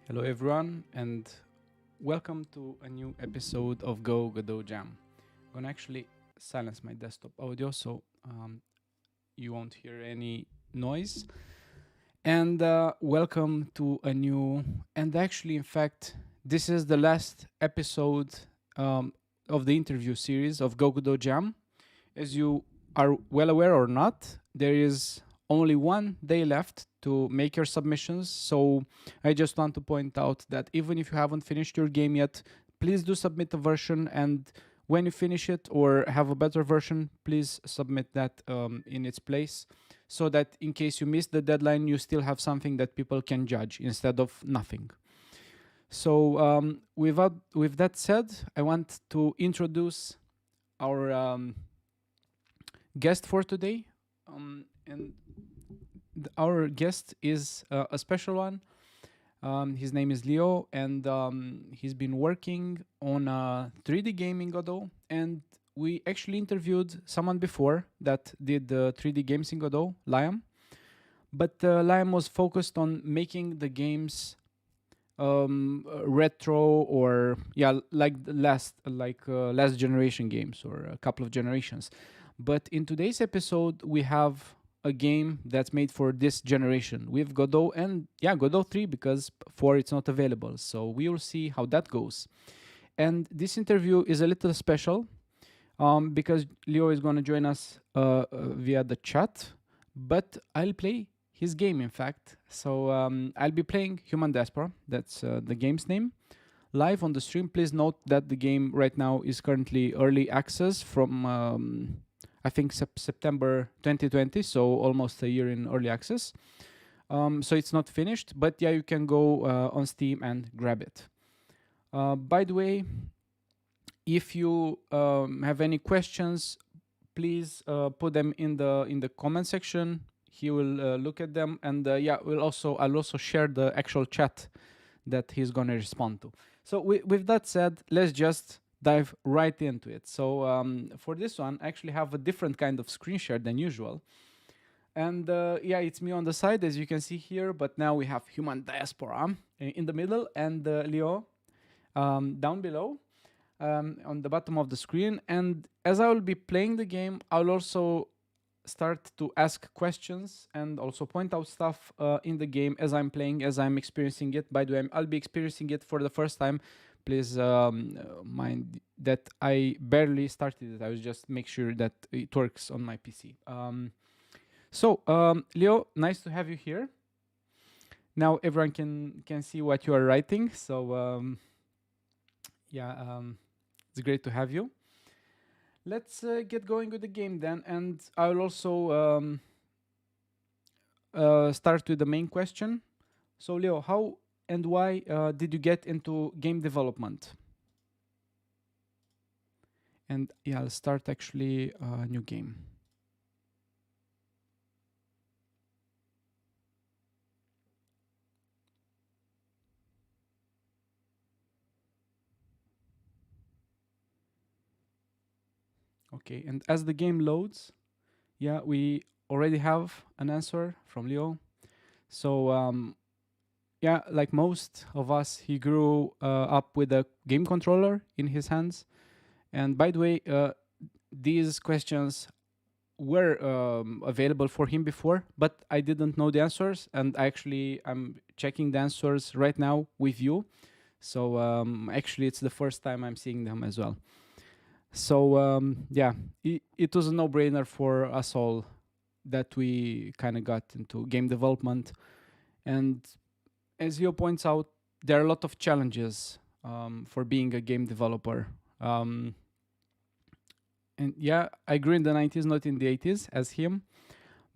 Hello everyone and welcome to a new episode of GoGodotJam. I'm gonna actually silence my desktop audio so you won't hear any noise. And welcome to a new, and actually in fact this is the last episode of the interview series of GoGodotJam. As you are well aware or not, there is only one day left to make your submissions. So I just want to point out that even if you haven't finished your game yet, please do submit a version. And when you finish it or have a better version, please submit that in its place, so that in case you miss the deadline, you still have something that people can judge instead of nothing. So with that said, I want to introduce our guest for today. And our guest is a special one. His name is Leo, and he's been working on a 3D game in Godot. And we actually interviewed someone before that did 3D games in Godot, Liam. But Liam was focused on making the games retro, or like the last generation games, or a couple of generations. But in today's episode, we have a game that's made for this generation with Godot, and Godot 3, because 4 it's not available. So we will see how that goes. And this interview is a little special because Leo is going to join us via the chat, but I'll play his game, in fact. So I'll be playing Human Diaspora, that's the game's name, live on the stream. Please note that the game right now is currently early access from I think September 2020, so almost a year in early access. So it's not finished, but you can go on Steam and grab it. By the way, if you have any questions, please put them in the comment section. He will look at them, and I'll also share the actual chat that he's gonna respond to. So with that said, let's just dive right into it. So for this one, I actually have a different kind of screen share than usual. And it's me on the side, as you can see here, but now we have Human Diaspora in the middle, and Leo down below on the bottom of the screen. And as I will be playing the game, I'll also start to ask questions and also point out stuff in the game as I'm playing, as I'm experiencing it. By the way, I'll be experiencing it for the first time. Please mind that I barely started it. I was just make sure that it works on my PC. Leo, nice to have you here. Now everyone can see what you are writing. So it's great to have you. Let's get going with the game then, and I'll also start with the main question. So Leo, how and why did you get into game development? And I'll start actually a new game. Okay, and as the game loads, we already have an answer from Leo. So like most of us, he grew up with a game controller in his hands. And by the way, these questions were available for him before, but I didn't know the answers. And I'm checking the answers right now with you. So actually, it's the first time I'm seeing them as well. So it was a no-brainer for us all that we kind of got into game development. And as Leo points out, there are a lot of challenges for being a game developer. And I grew in the 90s, not in the 80s as him.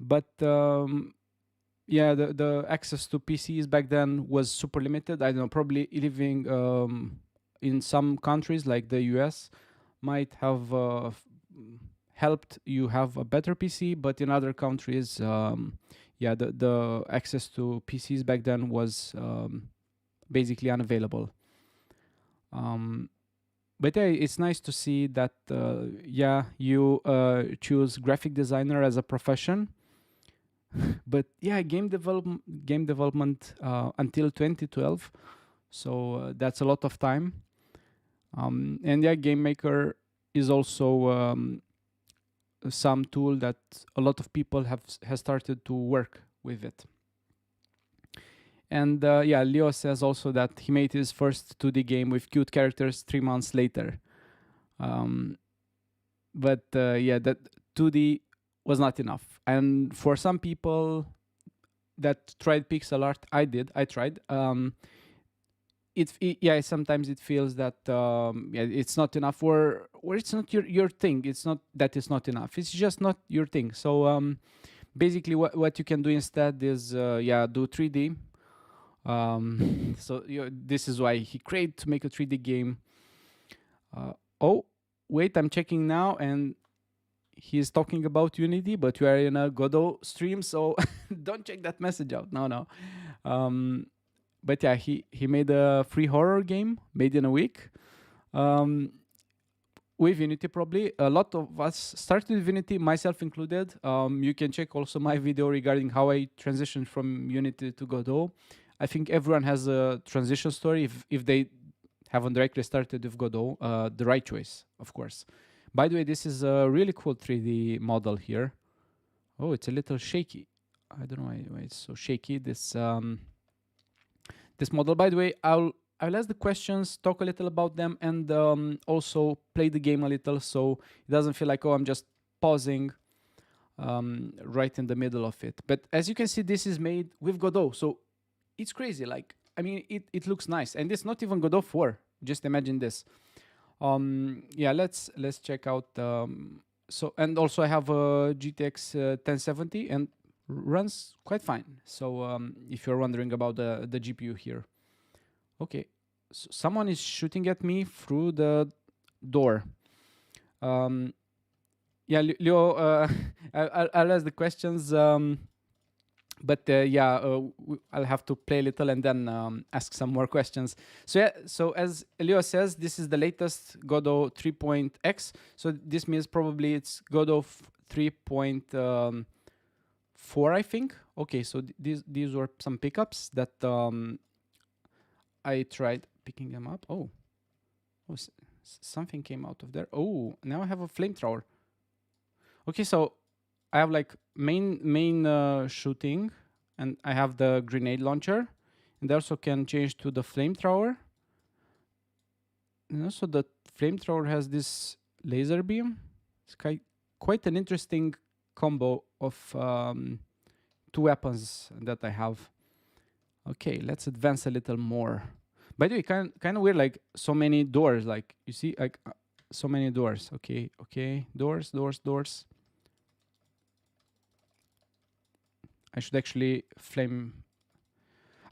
But the access to PCs back then was super limited. I don't know, probably living in some countries like the US might have helped you have a better PC, but in other countries, the access to PCs back then was basically unavailable. But it's nice to see that you choose graphic designer as a profession. But game development until 2012 So that's a lot of time. And yeah, Game Maker is also some tool that a lot of people has started to work with it. And yeah, Leo says also that he made his first 2D game with cute characters 3 months later. But yeah, that 2D was not enough. And for some people that tried pixel art, I tried. Yeah, sometimes it feels that yeah, it's not enough, or it's not your thing. It's not that it's not enough. It's just not your thing. So basically, what you can do instead is yeah, do 3D. So this is why he created to make a 3D game. Oh, wait, I'm checking now, and he's talking about Unity, but we are in a Godot stream, so don't check that message out. No. But yeah, he made a free horror game made in a week. With Unity, probably a lot of us started with Unity, myself included. You can check also my video regarding how I transitioned from Unity to Godot. I think everyone has a transition story if they haven't directly started with Godot, the right choice, of course. By the way, this is a really cool 3D model here. Oh, it's a little shaky. I don't know why it's so shaky. This model. By the way, I'll ask the questions, talk a little about them, and also play the game a little, so it doesn't feel like, oh, I'm just pausing right in the middle of it. But as you can see, this is made with Godot, so it's crazy. Like, I mean, it looks nice, and it's not even Godot 4. Just imagine this. Yeah, let's check out. So, and also I have a GTX 1070 and runs quite fine. So if you're wondering about the GPU here. Okay, so someone is shooting at me through the door. Yeah, Leo, I'll ask the questions. But yeah, I'll have to play a little and then ask some more questions. So yeah, so as Leo says, this is the latest Godot 3.x. So this means probably it's Godot 3.4, I think. Okay, so these were some pickups that I tried picking them up. Oh, something came out of there. Oh, now I have a flamethrower. Okay, so I have like main shooting, and I have the grenade launcher, and I also can change to the flamethrower. And also the flamethrower has this laser beam. It's quite an interesting combo of two weapons that I have. Okay, let's advance a little more. By the way, kind of weird, like so many doors. Like you see, like so many doors. Okay, doors. I should actually flame.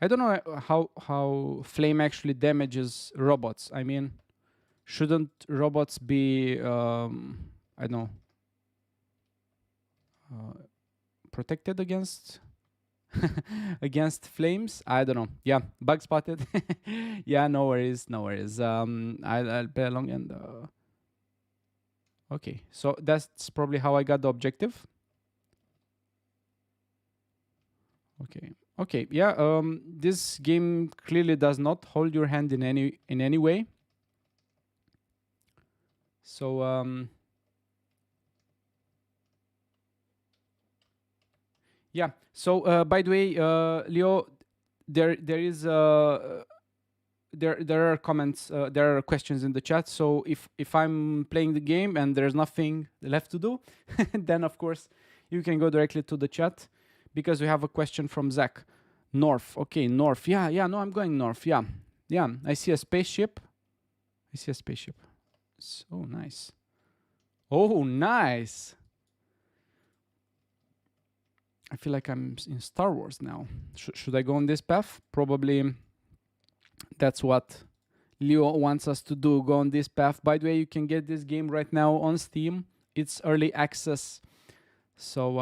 I don't know how flame actually damages robots. I mean, shouldn't robots be I don't know, protected against against flames? I don't know. Yeah, bug spotted. Yeah, no worries. I'll play along and okay. So that's probably how I got the objective. Okay. Yeah. This game clearly does not hold your hand in any way. So yeah. So by the way, Leo, there are comments, there are questions in the chat. So if I'm playing the game and there's nothing left to do, then of course you can go directly to the chat, because we have a question from Zach. North. Okay, north. Yeah. No, I'm going north. Yeah. I see a spaceship. So nice. Oh, nice. I feel like I'm in Star Wars now. Should I go on this path? Probably that's what Leo wants us to do, go on this path. By the way, you can get this game right now on Steam. It's early access. So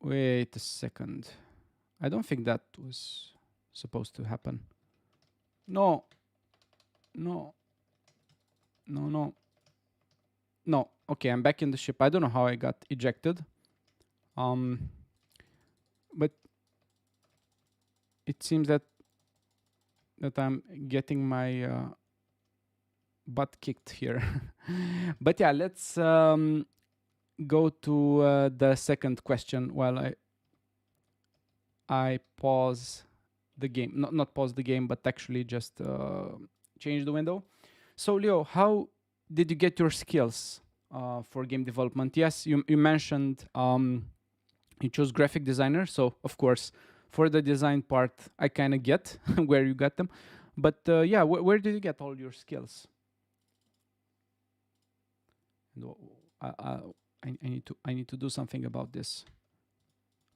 wait a second. I don't think that was supposed to happen. No. Okay, I'm back in the ship. I don't know how I got ejected. But it seems that that I'm getting my butt kicked here. But yeah, let's go to the second question while I pause the game. Not pause the game, but actually just change the window. So Leo, how did you get your skills for game development? Yes, you mentioned you chose graphic designer, so of course for the design part I kind of get where you got them, but yeah, where did you get all your skills? I need to do something about this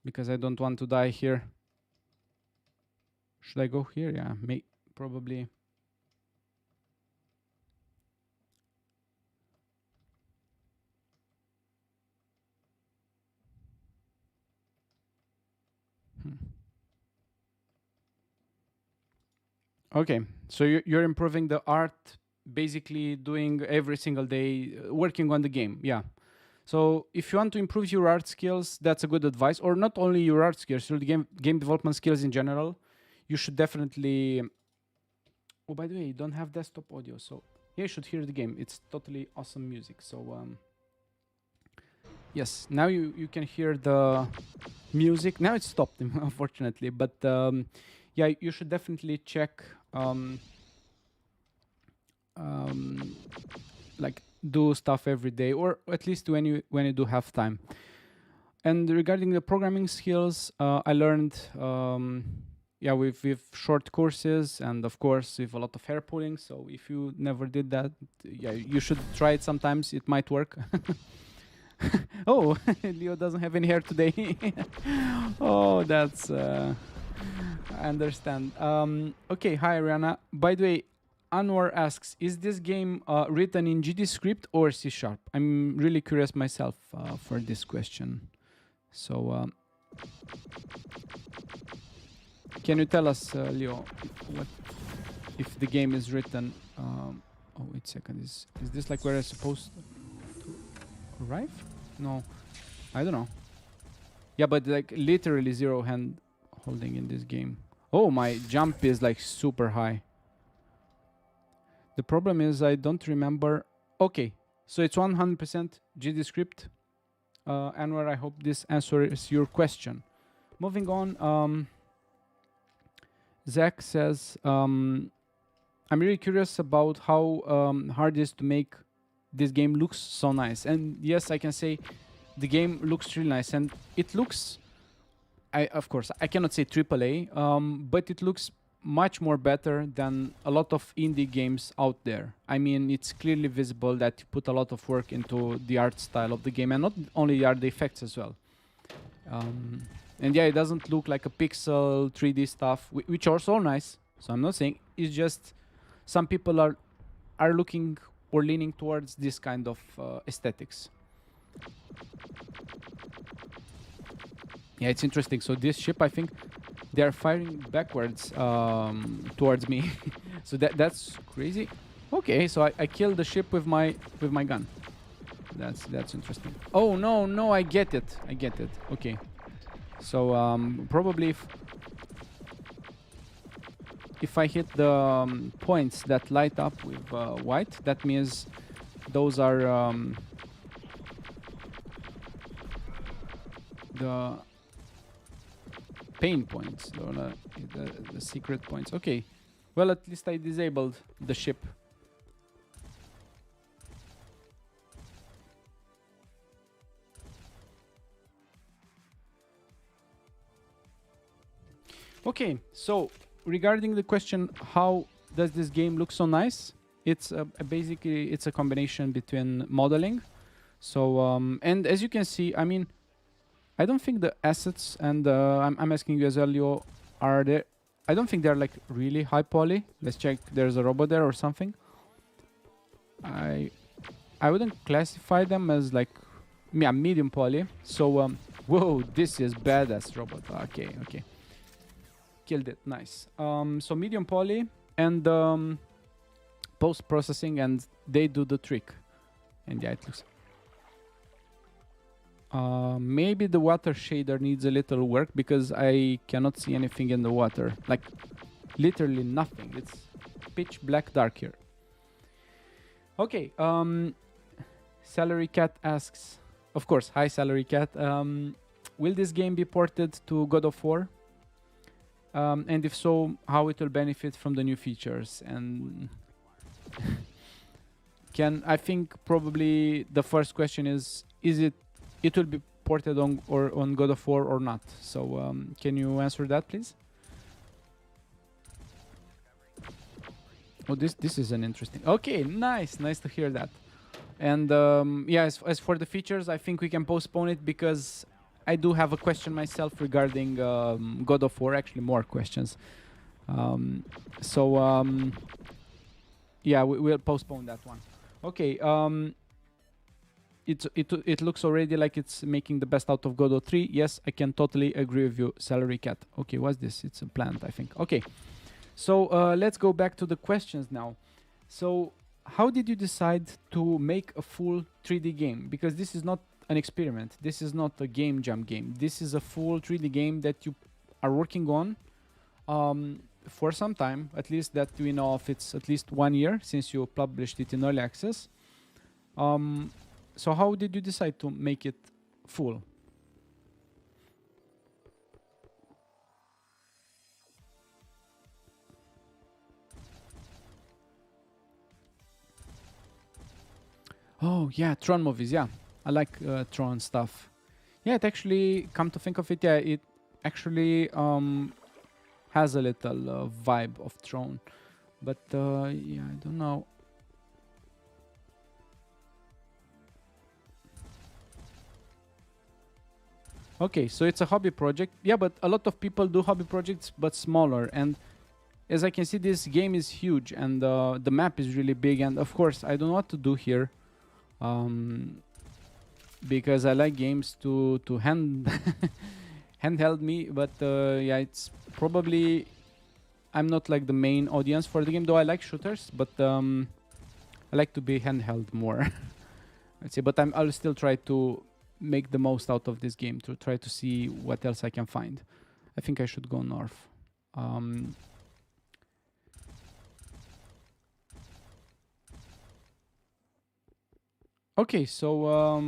because I don't want to die here. Should I go here? Yeah, probably. Okay, so you're improving the art, basically doing every single day, working on the game. Yeah. So if you want to improve your art skills, that's a good advice. Or not only your art skills, your game development skills in general. You should definitely. Oh, by the way, you don't have desktop audio, so yeah, you should hear the game. It's totally awesome music. So yes, now you can hear the music. Now it's stopped, unfortunately, but yeah, you should definitely check. Like do stuff every day, or at least when you do have time. And regarding the programming skills, I learned yeah, with short courses, and of course with a lot of hair pulling. So if you never did that, yeah, you should try it sometimes. It might work. Oh, Leo doesn't have any hair today. Oh, that's I understand. Okay, hi Rihanna. By the way, Anwar asks, is this game written in GDScript or C#? I'm really curious myself for this question. So, can you tell us, Leo, what if the game is written? Oh, wait a second. Is this like where I'm supposed to arrive? No, I don't know. Yeah, but like literally zero hand holding in this game. Oh, my jump is like super high. The problem is I don't remember. Okay, so it's 100% GDScript. Anwar, I hope this answers your question. Moving on, Zach says, I'm really curious about how hard it is to make this game looks so nice. And yes, I can say the game looks really nice, and it looks, of course, I cannot say AAA, but it looks much more better than a lot of indie games out there. I mean, it's clearly visible that you put a lot of work into the art style of the game, and not only the art, the effects as well. And yeah, it doesn't look like a pixel 3D stuff, which are also nice. So I'm not saying, it's just some people are looking or leaning towards this kind of aesthetics. Yeah, it's interesting. So this ship, I think they are firing backwards towards me. So that's crazy. Okay, so I killed the ship with my gun. That's interesting. Oh no, I get it. Okay. So probably if I hit the points that light up with white, that means those are the pain points, or the secret points. Okay, well, at least I disabled the ship. Okay, so regarding the question, how does this game look so nice? It's basically it's a combination between modeling. So and as you can see, I mean, I don't think the assets, and I'm asking you as well, Leo, are there? I don't think they're like really high poly. Let's check. There's a robot there or something. I wouldn't classify them as like medium poly. So whoa, this is badass robot. Okay. Killed it, nice. So medium poly and post processing, and they do the trick. And yeah, it looks. Maybe the water shader needs a little work because I cannot see anything in the water. Like, literally nothing. It's pitch black dark here. Okay, Salary Cat asks, of course, hi Salary Cat. Will this game be ported to God of War? And if so, how it will benefit from the new features? And I think probably the first question is it will be ported on God of War or not? So can you answer that, please? Oh, this is an interesting. Okay, nice to hear that. And yeah, as for the features, I think we can postpone it because I do have a question myself regarding God of War. Actually, more questions. Yeah, we'll postpone that one. Okay. It looks already like it's making the best out of Godot 3. Yes, I can totally agree with you, Salary Cat. Okay, what's this? It's a plant, I think. Okay. So let's go back to the questions now. So how did you decide to make a full 3D game? Because this is not an experiment. This is not a game jam game. This is a full 3D game that you are working on for some time, at least that we know of. It's at least 1 year since you published it in early access. So how did you decide to make it full? Oh yeah, Tron movies. Yeah, I like Tron stuff. Yeah, it actually, come to think of it, yeah, it actually has a little vibe of Tron, but yeah, I don't know. Okay, so it's a hobby project. Yeah, but a lot of people do hobby projects, but smaller. And as I can see, this game is huge, and the map is really big. And of course, I don't know what to do here. Because I like games to handheld me, but yeah, it's probably I'm not like the main audience for the game, though I like shooters, but I like to be handheld more. Let's see, but I'll still try to make the most out of this game to try to see what else I can find. I think I should go north. Okay, so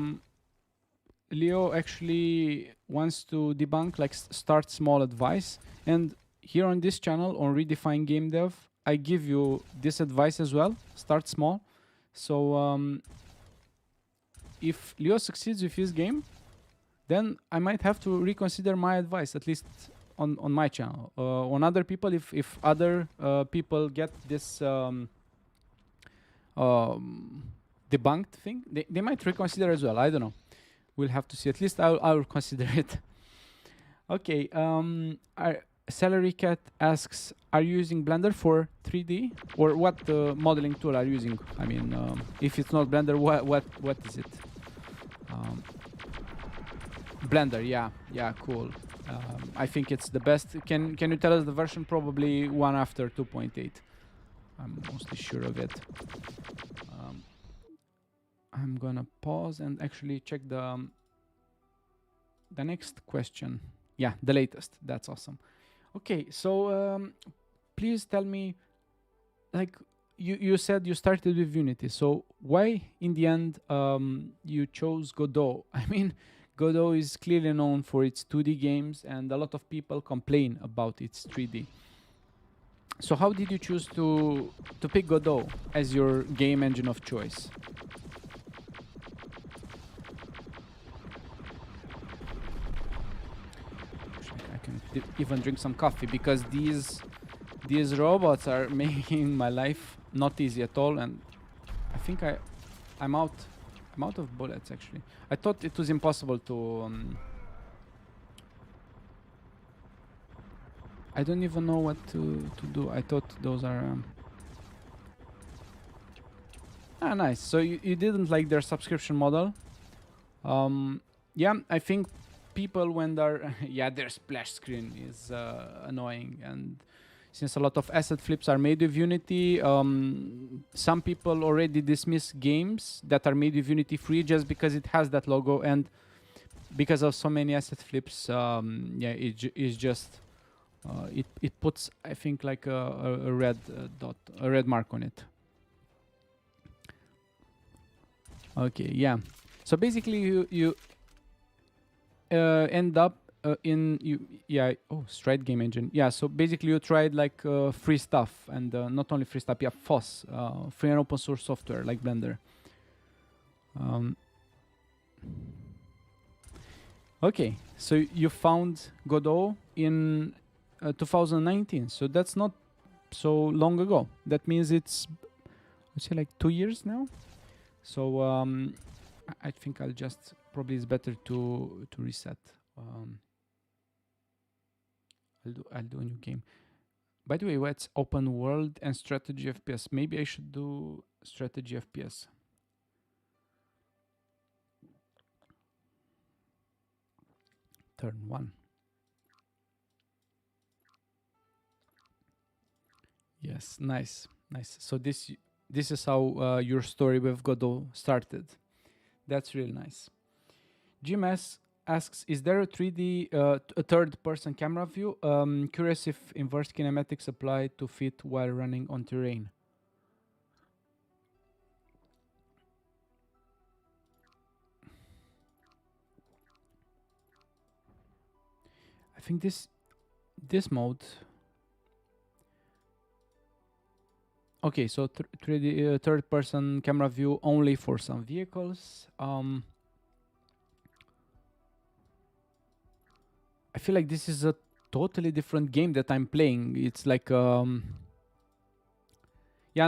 Leo actually wants to debunk like start small advice, and here on this channel on Redefine Game Dev, I give you this advice as well. Start small. So if Leo succeeds with his game, then I might have to reconsider my advice, at least on my channel. On other people, if other people get this debunked thing, they might reconsider as well. I don't know. We'll have to see. At least I'll consider it. Okay. Salary Cat asks, are you using Blender for 3D? Or what modeling tool are you using? I mean, if it's not Blender, what is it? Blender, yeah, cool. I think it's the best. Can you tell us the version? Probably one after 2.8. I'm mostly sure of it. I'm gonna pause and actually check the next question. Yeah, the latest. That's awesome. Okay, so please tell me, like you said you started with Unity. So why in the end you chose Godot? I mean, Godot is clearly known for its 2D games, and a lot of people complain about its 3D. So how did you choose to pick Godot as your game engine of choice? I can even drink some coffee because these robots are making my life not easy at all, and I think I'm out of bullets actually. I thought it was impossible to I don't even know what to do. I thought those are nice. So you didn't like their subscription model. Yeah, I think people when they're yeah, their splash screen is annoying, and since a lot of asset flips are made with Unity, some people already dismiss games that are made with Unity free just because it has that logo, and because of so many asset flips, yeah, it is just it puts, I think, like a red dot, a red mark on it. Okay, yeah. So basically, you end up in you yeah. Oh, Stride game engine. Yeah. So basically, you tried like free stuff, and not only free stuff. Yeah, FOSS, free and open source software like Blender. Okay, so you found Godot in 2019. So that's not so long ago. That means it's, let's say, like 2 years now. So I think I'll just, probably it's better to reset. I'll do a new game. By the way, what's open world and strategy FPS? Maybe I should do strategy FPS. Turn 1. Yes, nice, nice. So this is how your story with Godot started. That's really nice. GMS asks, is there a 3D, a third-person camera view? Curious if inverse kinematics apply to fit while running on terrain. I think this mode. Okay, so 3D third-person camera view only for some vehicles. I feel like this is a totally different game that I'm playing. It's like yeah,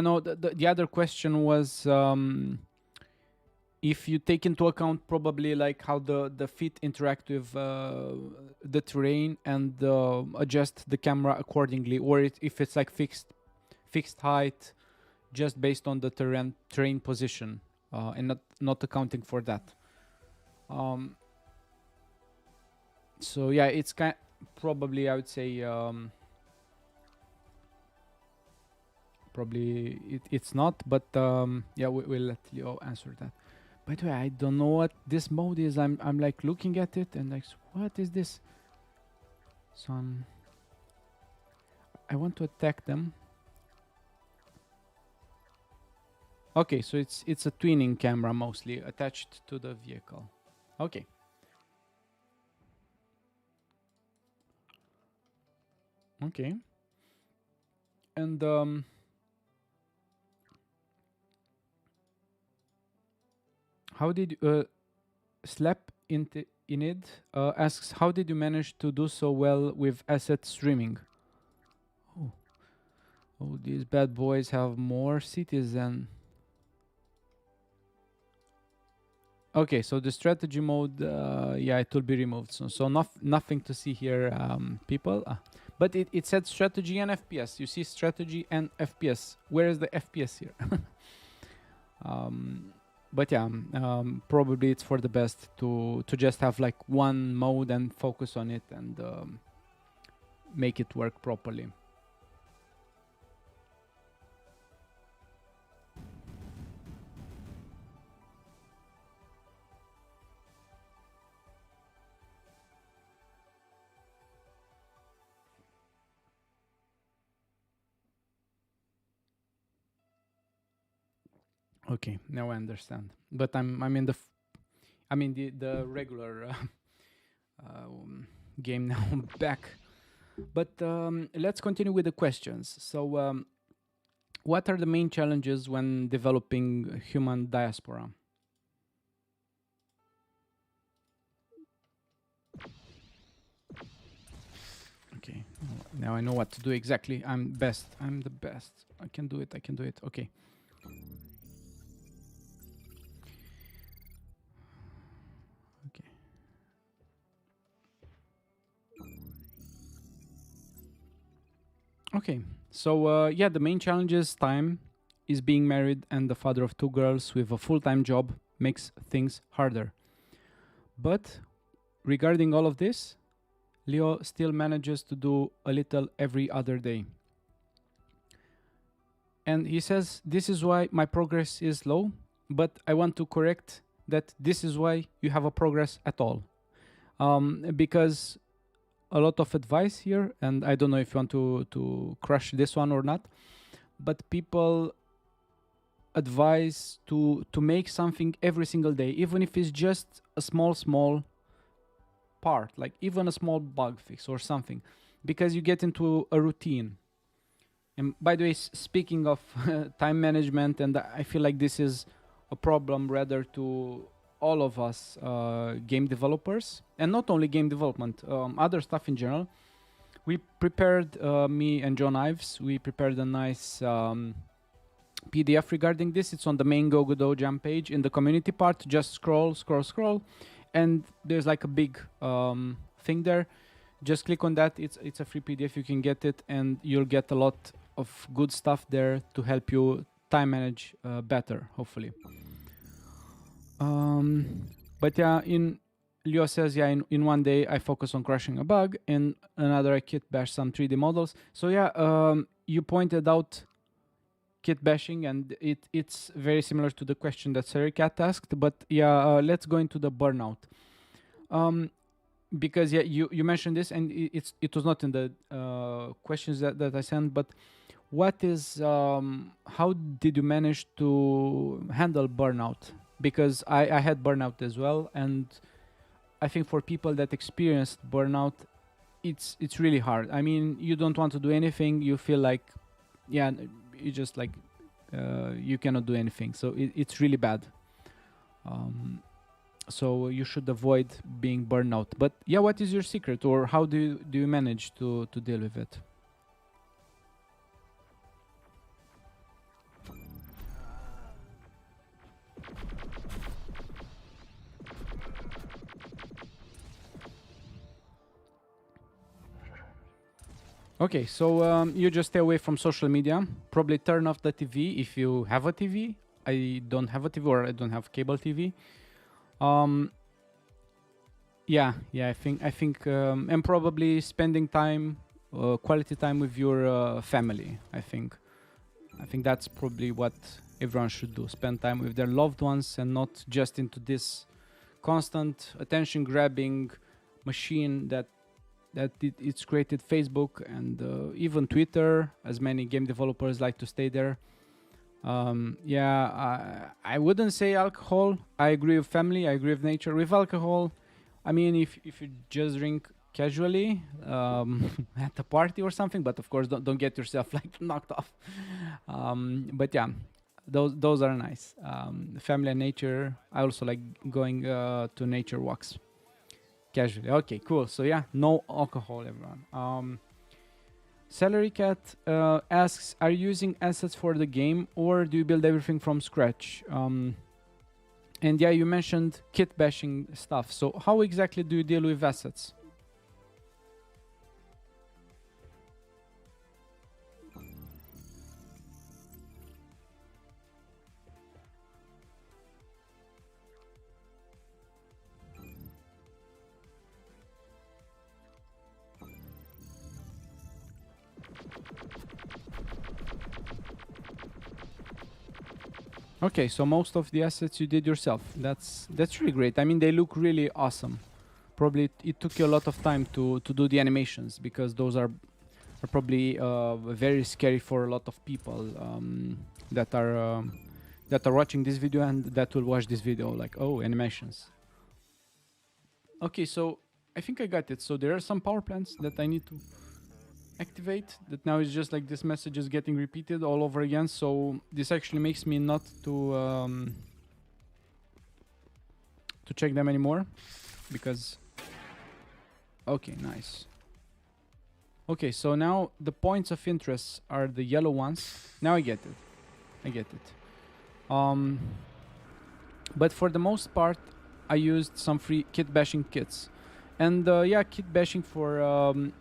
no, the other question was if you take into account probably like how the feet interact with the terrain and adjust the camera accordingly, or if it's like fixed height just based on the terrain position, and not accounting for that. So yeah, it's probably, I would say, probably it's not, but yeah, we'll let Leo answer that. By the way, I don't know what this mode is. I'm like looking at it and like, what is this? So I want to attack them. Okay, so it's a twinning camera mostly attached to the vehicle. Okay. Okay. And how did Slap in it asks, how did you manage to do so well with asset streaming? Oh, these bad boys have more cities than. Okay, so the strategy mode, yeah, it will be removed soon. So nothing to see here, people. But it said strategy and FPS. You see strategy and FPS. Where is the FPS here? But yeah, probably it's for the best to just have like one mode and focus on it and make it work properly. Okay, now I understand. But I'm in the the regular game now back. But let's continue with the questions. So what are the main challenges when developing Human Diaspora? Okay, now I know what to do exactly. I'm the best. I can do it. Okay. Okay, so yeah, the main challenge is time. Is being married and the father of 2 girls with a full-time job makes things harder. But regarding all of this, Leo still manages to do a little every other day. And he says, this is why my progress is low, but I want to correct that this is why you have a progress at all. Because a lot of advice here, and I don't know if you want to crush this one or not, but people advise to make something every single day, even if it's just a small part, like even a small bug fix or something, because you get into a routine. And by the way, speaking of time management, and I feel like this is a problem rather to all of us game developers, and not only game development, other stuff in general. We prepared, me and John Ives, we prepared a nice PDF regarding this. It's on the main GoGodotJam page. In the community part, just scroll, and there's like a big thing there. Just click on that. It's a free PDF. You can get it, and you'll get a lot of good stuff there to help you time manage better, hopefully. But yeah, Leo says, yeah, in one day I focus on crushing a bug, and another I kit bash some 3D models. So yeah, you pointed out kit bashing, and it's very similar to the question that Sericat asked. But yeah, let's go into the burnout. Because yeah, you mentioned this, and it was not in the questions that I sent, but what is how did you manage to handle burnout? Because I had burnout as well, and I think for people that experienced burnout, it's really hard. I mean, you don't want to do anything. You feel like, yeah, you just like you cannot do anything. So it's really bad. So you should avoid being burnout. But yeah, what is your secret, or how do you manage to deal with it? Okay, so you just stay away from social media. Probably turn off the TV if you have a TV. I don't have a TV, or I don't have cable TV. Yeah, I think, and probably spending time, quality time with your family. I think that's probably what everyone should do. Spend time with their loved ones, and not just into this constant attention-grabbing machine that it's created Facebook and even Twitter, as many game developers like to stay there. Yeah, I wouldn't say alcohol. I agree with family. I agree with nature. With alcohol, I mean, if you just drink casually at a party or something, but of course don't get yourself like knocked off. But yeah, those are nice. Family and nature. I also like going to nature walks casually. Okay, cool. So yeah, no alcohol, everyone. Celery Cat asks, are you using assets for the game, or do you build everything from scratch? And yeah, you mentioned kit bashing stuff. So how exactly do you deal with assets? Okay, so most of the assets you did yourself. That's really great. I mean, they look really awesome. Probably it took you a lot of time to do the animations, because those are probably very scary for a lot of people that are watching this video and that will watch this video. Like, oh, animations. Okay, so I think I got it. So there are some power plants that I need to activate, that now is just like this message is getting repeated all over again. So this actually makes me not to check them anymore, because okay, nice. Okay, so now the points of interest are the yellow ones. Now I get it. But for the most part, I used some free kit bashing kits, and yeah, kit bashing for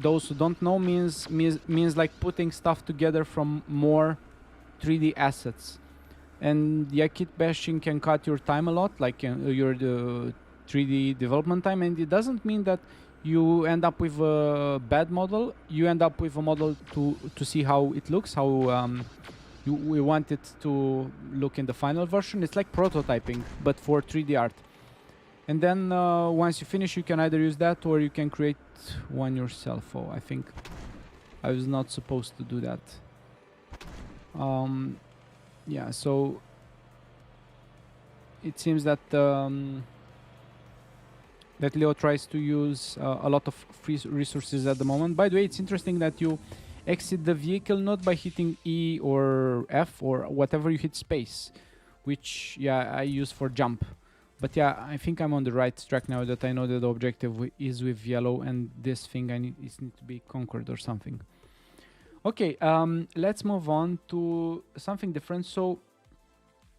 those who don't know means like putting stuff together from more 3D assets. And yeah, kit bashing can cut your time a lot, like your 3D development time, and it doesn't mean that you end up with a bad model. You end up with a model to see how it looks, how we want it to look in the final version. It's like prototyping, but for 3D art. And then once you finish, you can either use that or you can create one yourself. Oh, I think I was not supposed to do that. Yeah, so it seems that that Leo tries to use a lot of free resources at the moment. By the way, it's interesting that you exit the vehicle not by hitting E or F or whatever, you hit space, which, yeah, I use for jump. But yeah, I think I'm on the right track now that I know that the objective is with yellow and this thing need to be conquered or something. Okay, let's move on to something different. So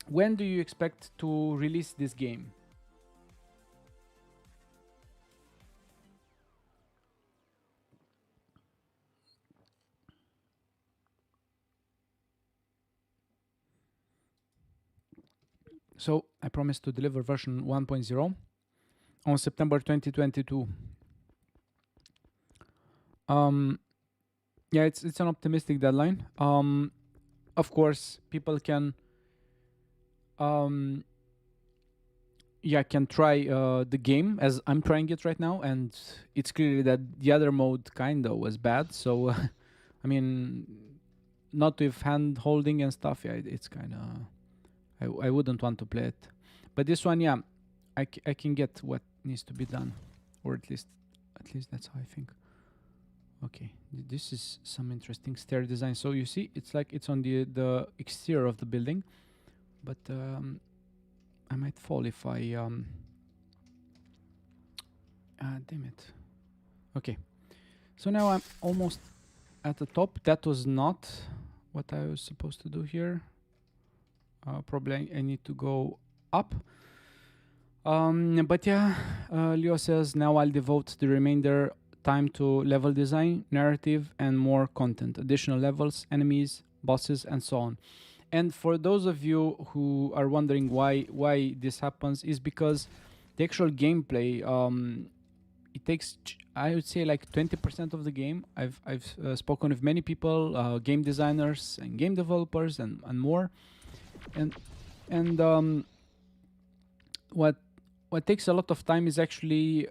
when do you expect to release this game? So I promised to deliver version 1.0 on September 2022. Yeah, it's an optimistic deadline. Of course, people can can try the game as I'm trying it right now, and it's clearly that the other mode kinda was bad. So I mean, not with hand holding and stuff. Yeah, it's kind of I wouldn't want to play it. But this one, yeah, I can get what needs to be done, or at least that's how I think. Okay, this is some interesting stair design. So you see, it's like it's on the exterior of the building, but I might fall if I damn it. Okay, so now I'm almost at the top. That was not what I was supposed to do here. Probably I need to go up. But yeah, Leo says now I'll devote the remainder time to level design, narrative, and more content, additional levels, enemies, bosses, and so on. And for those of you who are wondering why this happens, is because the actual gameplay, it takes, I would say, like 20% of the game. I've spoken with many people, game designers and game developers and more, and what takes a lot of time is actually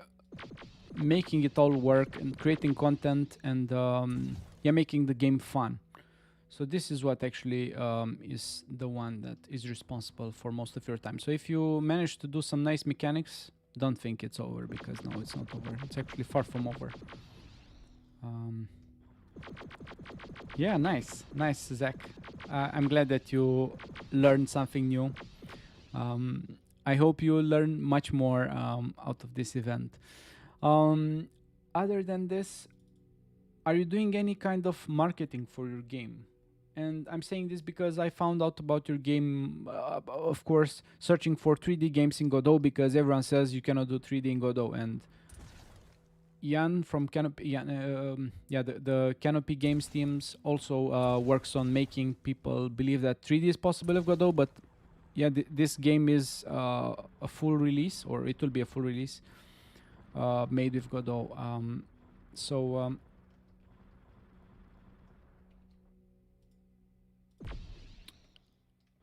making it all work and creating content and making the game fun. So this is what actually is the one that is responsible for most of your time. So if you manage to do some nice mechanics, don't think it's over, because no, it's not over. It's actually far from over. Yeah, nice, Zach. I'm glad that you learned something new. I hope you learn much more out of this event. Other than this, are you doing any kind of marketing for your game? And I'm saying this because I found out about your game, of course, searching for 3D games in Godot, because everyone says you cannot do 3D in Godot. And Jan from Canopy, the Canopy Games teams also works on making people believe that 3D is possible with Godot. But yeah, this game is a full release, or it will be a full release made with Godot.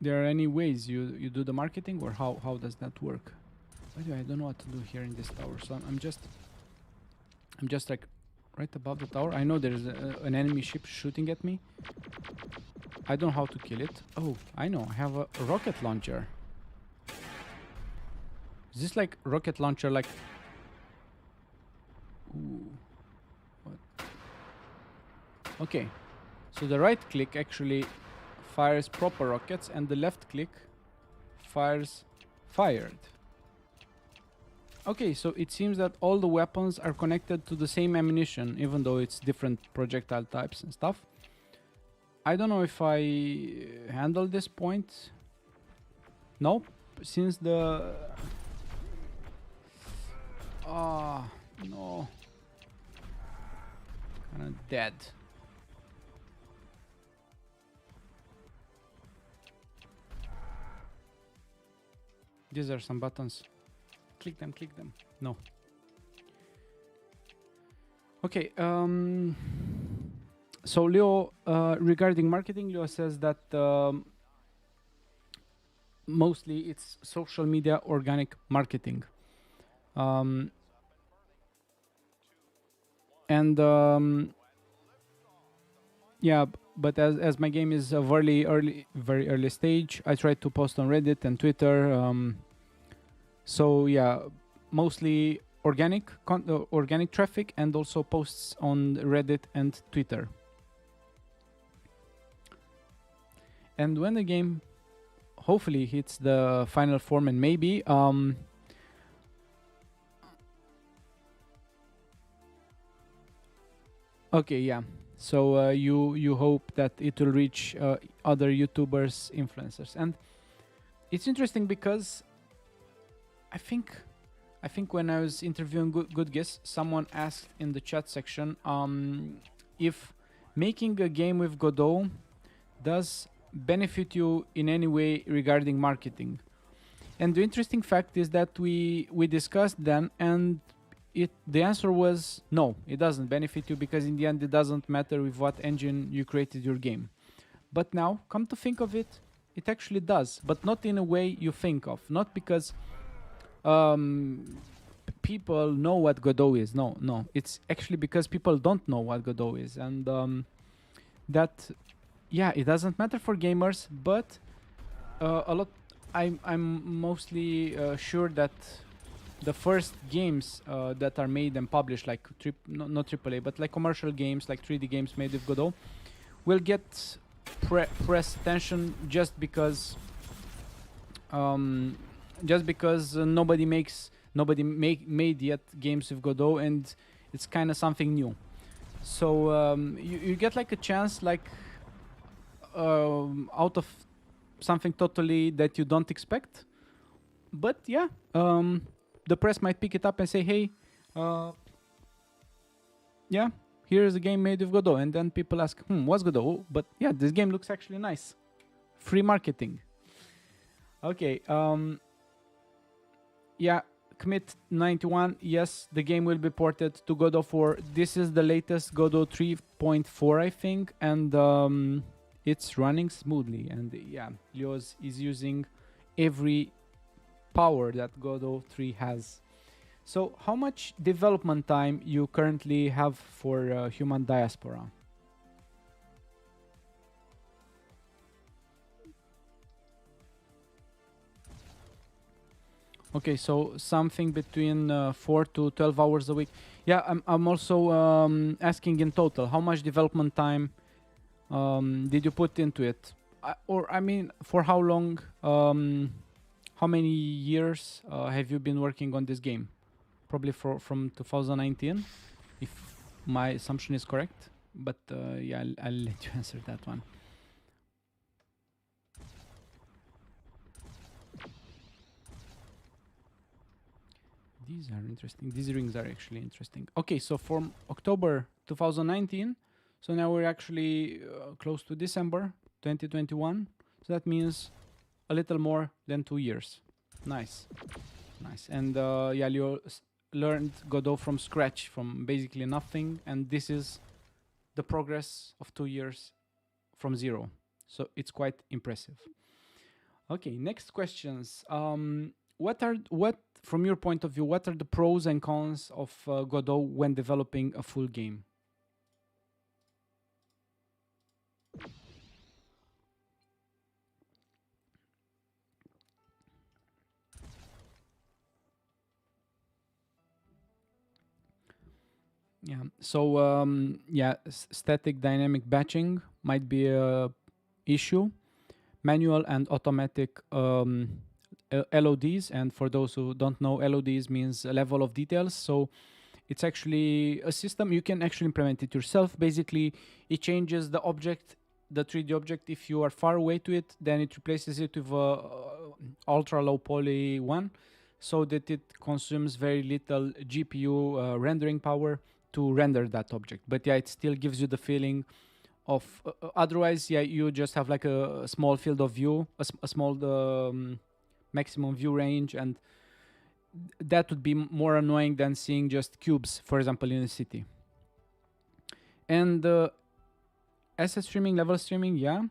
There are any ways you do the marketing, or how does that work? By the way, I don't know what to do here in this tower, so I'm just like right above the tower. I know there's an enemy ship shooting at me. I don't know how to kill it. Oh, I know, I have a rocket launcher. Is this like rocket launcher, like... Ooh. What? Okay, so the right click actually fires proper rockets, and the left click fires fired. Okay, so it seems that all the weapons are connected to the same ammunition, even though it's different projectile types and stuff. I don't know if I handle this point. Nope, since the... no. Kinda dead. These are some buttons. Click them, click them. No. Okay, so Leo, regarding marketing, Leo says that mostly it's social media organic marketing. Um, and yeah, but as my game is of very early stage, I try to post on Reddit and Twitter. So yeah, mostly organic traffic, and also posts on Reddit and Twitter. And when the game hopefully hits the final form, and maybe okay, yeah. So you hope that it will reach other YouTubers, influencers, and it's interesting because I think when I was interviewing Good Guess, someone asked in the chat section if making a game with Godot does benefit you in any way regarding marketing. And the interesting fact is that we discussed then, and the answer was no, it doesn't benefit you, because in the end it doesn't matter with what engine you created your game. But now, come to think of it, it actually does, but not in a way you think of. Not because people know what Godot is. No. It's actually because people don't know what Godot is. And that, yeah, it doesn't matter for gamers, but a lot. I'm mostly sure that the first games that are made and published, like not AAA, but like commercial games, like 3D games made with Godot, will get press attention just because nobody made yet games with Godot, and it's kind of something new. So you get like a chance, like out of something totally that you don't expect. But yeah, the press might pick it up and say, hey, yeah, here's a game made with Godot. And then people ask, what's Godot? Oh, but yeah, this game looks actually nice. Free marketing. Okay, yeah, commit 91. Yes, the game will be ported to Godot 4. This is the latest Godot 3.4, I think, and it's running smoothly. And yeah, Leoz is using every power that Godot 3 has. So how much development time you currently have for Human Diaspora? Okay, so something between 4 to 12 hours a week. Yeah, I'm also asking in total, how much development time did you put into it? I mean, for how long, how many years have you been working on this game? Probably from 2019, if my assumption is correct. But yeah, I'll let you answer that one. These are interesting. These rings are actually interesting. Okay, so from October 2019, so now we're actually close to December 2021. So that means a little more than 2 years. Nice. And yeah, Leo learned Godot from scratch, from basically nothing. And this is the progress of 2 years from zero. So it's quite impressive. Okay, next questions. From your point of view, what are the pros and cons of Godot when developing a full game? Yeah. So yeah, static dynamic batching might be a issue. Manual and automatic LODs, and for those who don't know, LODs means a level of details. So it's actually a system you can actually implement it yourself. Basically, it changes the object, the 3D object. If you are far away to it, then it replaces it with a ultra low poly one, so that it consumes very little GPU rendering power to render that object. But yeah, it still gives you the feeling of otherwise, yeah, you just have like a small field of view, a small maximum view range, and that would be more annoying than seeing just cubes, for example, in a city. And asset streaming, level streaming, yeah.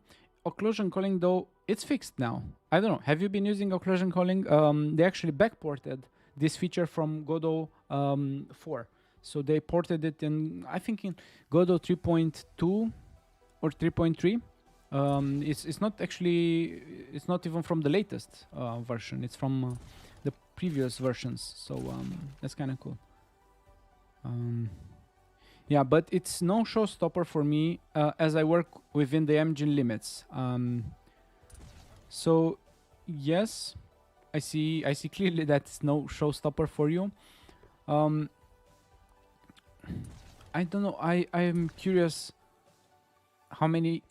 Occlusion calling, though, it's fixed now. I don't know. Have you been using occlusion calling? They actually backported this feature from Godot 4. So they ported it in, I think, in Godot 3.2 or 3.3. It's not actually, it's not even from the latest version. It's from the previous versions. So that's kind of cool. Yeah, but it's no showstopper for me as I work within the engine limits. So yes, I see clearly that's no showstopper for you. I don't know. I'm curious how many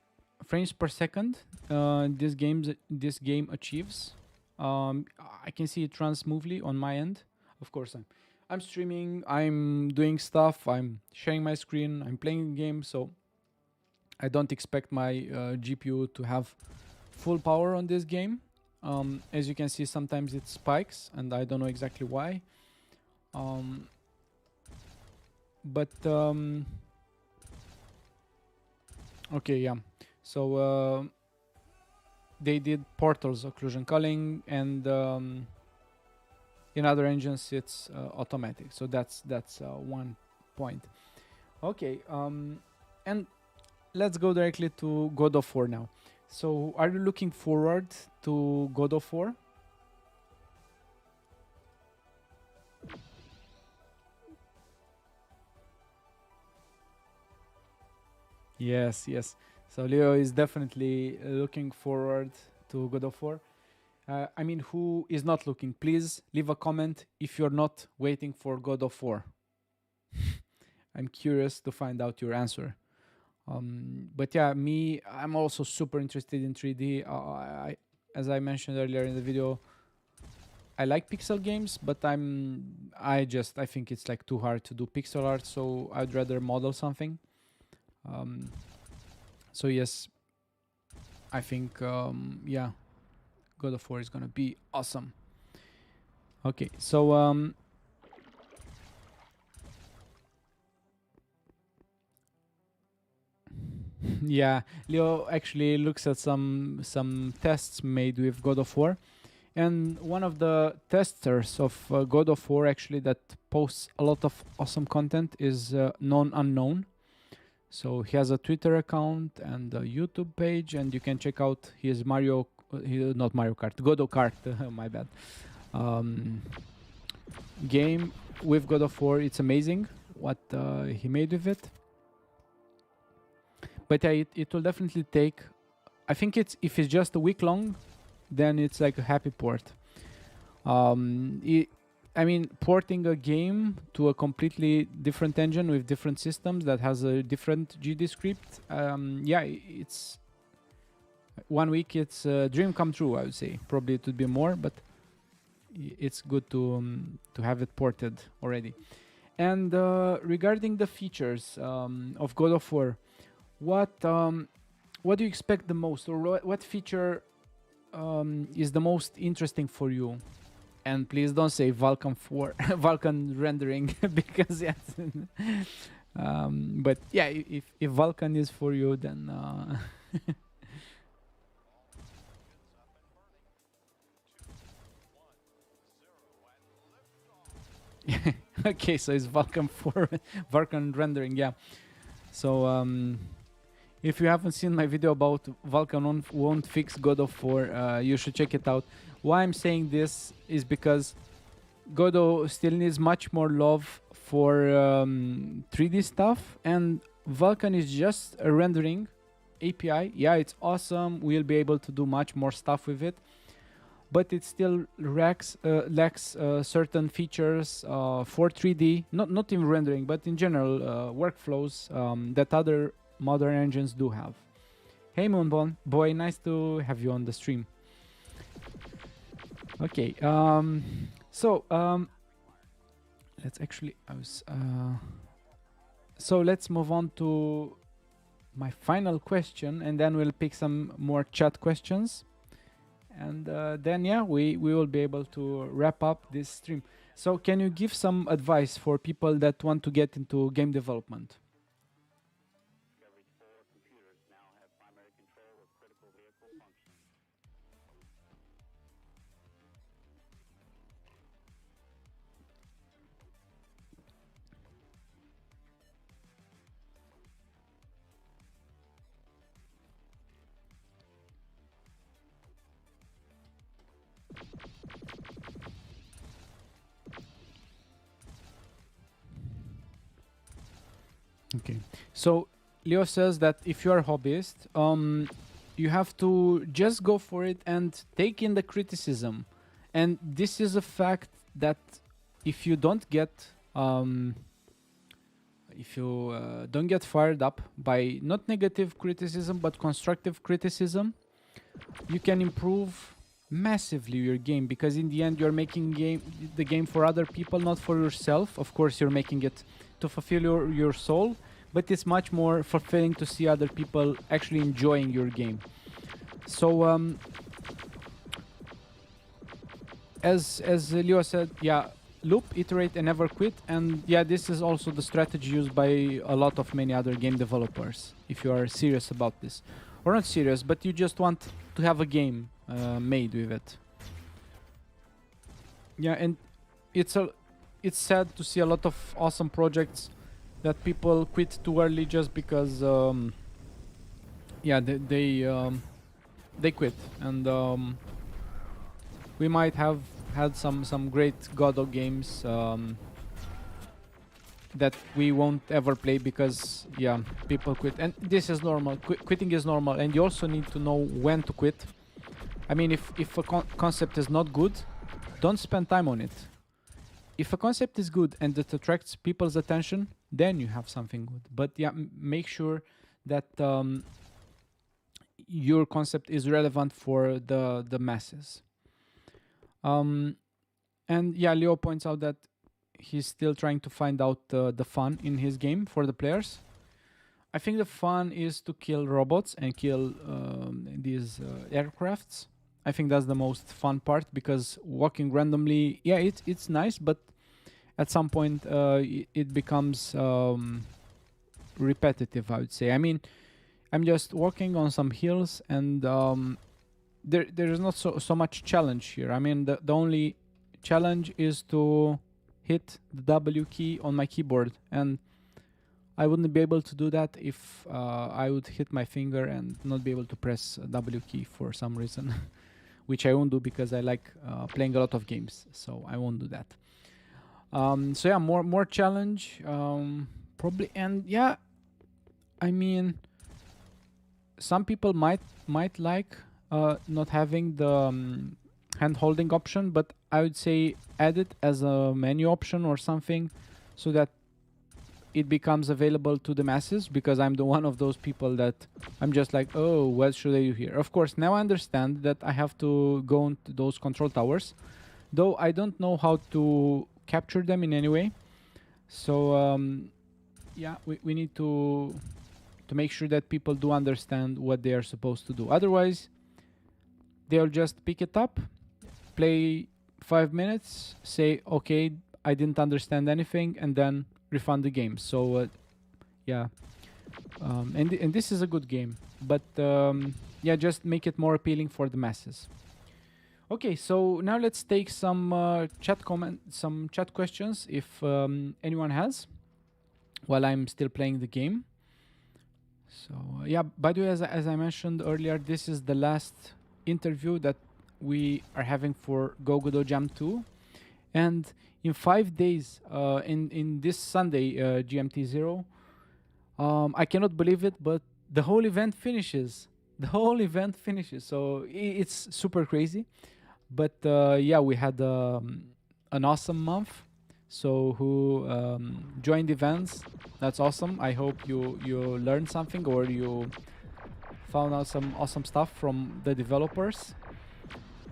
frames per second this game achieves. I can see it runs smoothly on my end. Of course, I'm streaming. I'm doing stuff. I'm sharing my screen. I'm playing a game. So I don't expect my GPU to have full power on this game. As you can see, sometimes it spikes, and I don't know exactly why. But okay, yeah. So they did Portal's occlusion culling, and in other engines it's automatic. So that's one point. Okay, and let's go directly to Godot 4 now. So are you looking forward to Godot 4? Yes, yes. So Leo is definitely looking forward to God of 4. I mean, who is not looking? Please leave a comment if you're not waiting for God of 4. I'm curious to find out your answer. But yeah, I'm also super interested in 3D. As I mentioned earlier in the video, I like pixel games, but I think it's like too hard to do pixel art, so I'd rather model something. So yes, I think yeah, God of War is gonna be awesome. Okay, so yeah, Leo actually looks at some tests made with God of War, and one of the testers of God of War actually that posts a lot of awesome content is Known Unknown. So he has a Twitter account and a YouTube page, and you can check out his not Mario Kart, Godot Kart, my bad, game with God of War. It's amazing what he made with it. But yeah, it will definitely take, I think if it's just a week long, then it's like a happy port. I mean, porting a game to a completely different engine with different systems that has a different GD script, yeah, it's 1 week. It's a dream come true, I would say. Probably it would be more, but it's good to have it ported already. And regarding the features of God of War, what do you expect the most, or what feature is the most interesting for you? And please don't say Vulkan 4, Vulkan rendering, because yes. But yeah, if Vulkan is for you, then okay, so it's Vulkan 4, Vulkan rendering, yeah. So if you haven't seen my video about Vulkan won't fix God of War, you should check it out. Why I'm saying this is because Godot still needs much more love for 3D stuff, and Vulkan is just a rendering API. Yeah, it's awesome. We'll be able to do much more stuff with it, but it still lacks certain features for 3D, not in rendering, but in general workflows that other modern engines do have. Hey Moonbone boy, nice to have you on the stream. Okay, so let's actually so let's move on to my final question, and then we'll pick some more chat questions, and then yeah, we will be able to wrap up this stream. So can you give some advice for people that want to get into game development? Okay. So Leo says that if you are a hobbyist, you have to just go for it and take in the criticism. And this is a fact that if you don't get don't get fired up by not negative criticism but constructive criticism, you can improve massively your game, because in the end you're making the game for other people, not for yourself. Of course you're making it to fulfill your soul, but it's much more fulfilling to see other people actually enjoying your game. So as Leo said, yeah, loop, iterate, and never quit. And yeah, this is also the strategy used by a lot of many other game developers. If you are serious about this, or not serious, but you just want to have a game made with it. Yeah, and it's sad to see a lot of awesome projects that people quit too early just because yeah, they quit. And we might have had some great Godot games that we won't ever play because yeah, people quit. And this is normal. Quitting is normal, and you also need to know when to quit. I mean, if a concept is not good, don't spend time on it. If a concept is good and it attracts people's attention, then you have something good. But yeah, make sure that your concept is relevant for the masses. And yeah, Leo points out that he's still trying to find out the fun in his game for the players. I think the fun is to kill robots and kill these aircrafts. I think that's the most fun part, because walking randomly, yeah, it's nice, but at some point it becomes repetitive, I would say. I mean, I'm just walking on some hills, and there is not so much challenge here. I mean, the only challenge is to hit the W key on my keyboard, and I wouldn't be able to do that if I would hit my finger and not be able to press W key for some reason. Which I won't do because I like playing a lot of games, so I won't do that. So yeah, more challenge probably. And yeah, I mean, some people might like not having the hand holding option, but I would say add it as a menu option or something, so that it becomes available to the masses, because I'm the one of those people that I'm just like, oh, what should I do here? Of course, now I understand that I have to go into those control towers, though I don't know how to capture them in any way. So yeah, we need to make sure that people do understand what they are supposed to do. Otherwise, they'll just pick it up, play 5 minutes, say, okay, I didn't understand anything, and then refund the game. So yeah, and this is a good game, but yeah, just make it more appealing for the masses. Okay, so now let's take some chat questions if anyone has, while I'm still playing the game. So yeah, by the way, as I mentioned earlier, this is the last interview that we are having for GoGodotJam 2, and in 5 days, in this Sunday, GMT 0, I cannot believe it, but the whole event finishes. The whole event finishes, so it's super crazy. But yeah, we had an awesome month. So who joined events, that's awesome. I hope you learned something, or you found out some awesome stuff from the developers.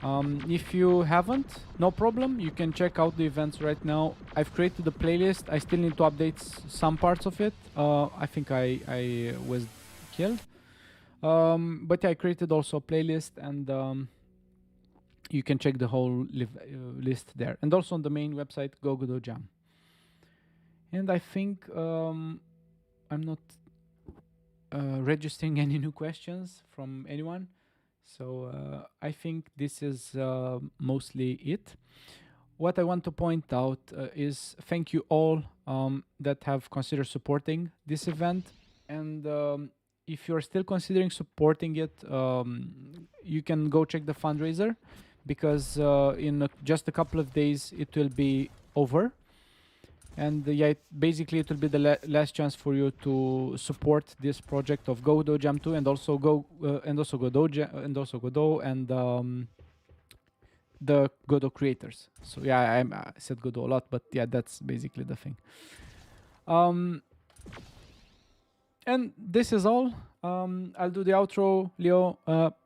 If you haven't, no problem. You can check out the events right now. I've created a playlist. I still need to update some parts of it. I think I was killed. But yeah, I created also a playlist, and you can check the whole list there. And also on the main website, GoGodotJam. And I think I'm not registering any new questions from anyone. So I think this is mostly it. What I want to point out is thank you all that have considered supporting this event. And if you're still considering supporting it, you can go check the fundraiser, because in just a couple of days it will be over. And yeah, basically it will be the last chance for you to support this project of GoGodotJam 2 and also Godot and the Godot creators. So yeah, I said Godot a lot, but yeah, that's basically the thing. And this is all. I'll do the outro. Leo,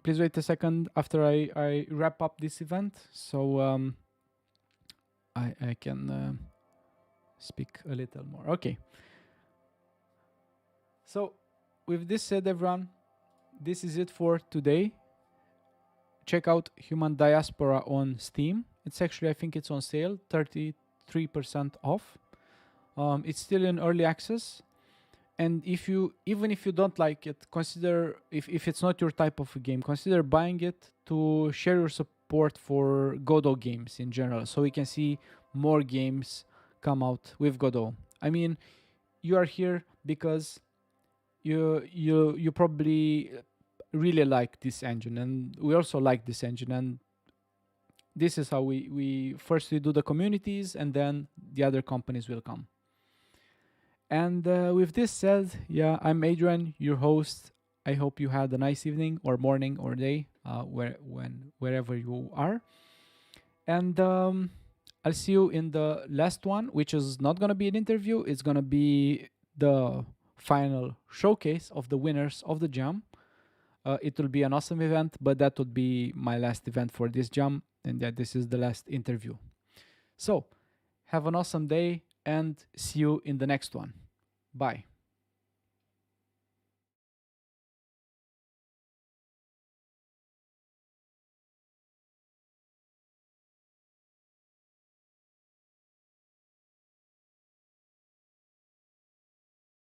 please wait a second after I wrap up this event, so I can speak a little more. Okay. So with this said, everyone, this is it for today. Check out Human Diaspora on Steam. It's actually, I think it's on sale, 33% off. It's still in early access. And even if you don't like it, consider, if it's not your type of a game, consider buying it to share your support for Godot games in general, so we can see more games come out with Godot. I mean, you are here because you probably really like this engine, and we also like this engine, and this is how we firstly do the communities, and then the other companies will come. And with this said, yeah, I'm Adrian, your host. I hope you had a nice evening or morning or day, wherever you are. And I'll see you in the last one, which is not gonna be an interview. It's gonna be the final showcase of the winners of the jam. It will be an awesome event, but that would be my last event for this jam, and yeah, this is the last interview. So have an awesome day and see you in the next one. Bye.